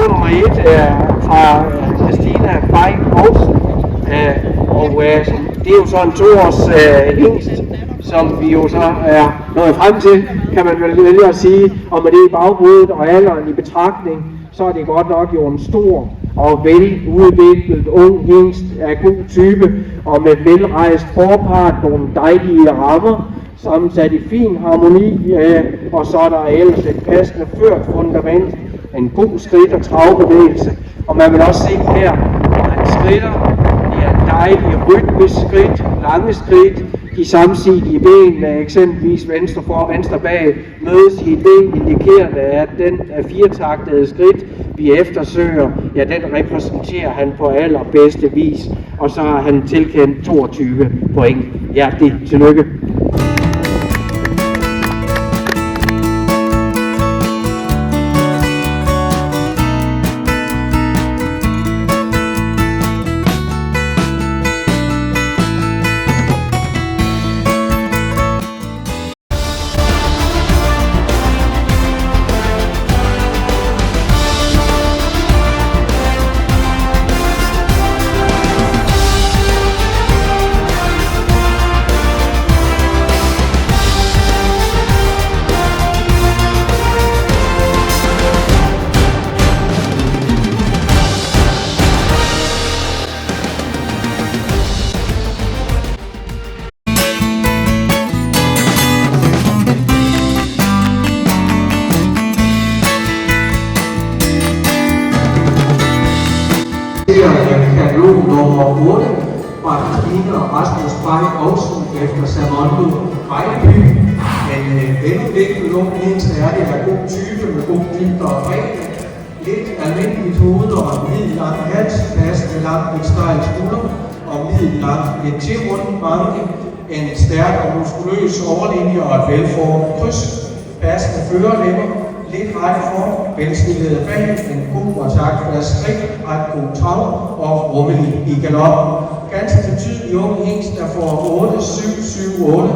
nummer 1 fra Christina Bay Poulsen. Og det er jo så en 2-års hingst, som vi jo så er nået frem til, kan man vel vælge at sige. Og med det i baghovedet og alderen i betragtning, så er det godt nok jo en stor og veludviklet ung hingst af god type, og med velrejst forpart, nogle dejlige rammer, sammensat i fin harmoni, og så er der ellers et passende ført fundament, en god skridt- og travbevægelse. Og man vil også se her, at han skrider, det er en dejlig rytmisk skridt, lange skridt, de samtidige ben, eksempelvis venstre for og venstre bag, mødes i et ben, indikerende at den firetaktede skridt, vi eftersøger, ja, den repræsenterer han på allerbedste vis, og så har han tilkendt 22 point. Hjertelig tillykke. Katalog nummer 8 fra Christina og Rasmus Bay Poulsen efter Samondo Vejleby. En veludviklet ung hingst er det af god type med god dybde og bredde. Lidt almindeligt hoved og en middellang hals, passende langt med stejl skulder og middellang en tilrundet manke, en stærk og muskuløs overlinje og et velformet kryds, passende førerlemmer, lidt ret form, velstillet bag, en god og taktfast skridt, ret god trav og rummelig i galoppen. Ganske betydelig ung hingst, der får 8, 7, 7, 8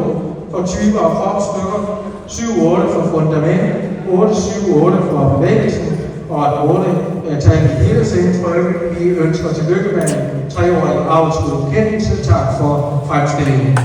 for typer og kropsstykker, 7, 8 for fundament, 8, 7, 8 for bevægelsen, og et 8 tal i helhedsindtryk. Vi ønsker tillykke med en 3-årig afsluttet kendelse. Tak for fremstillingen.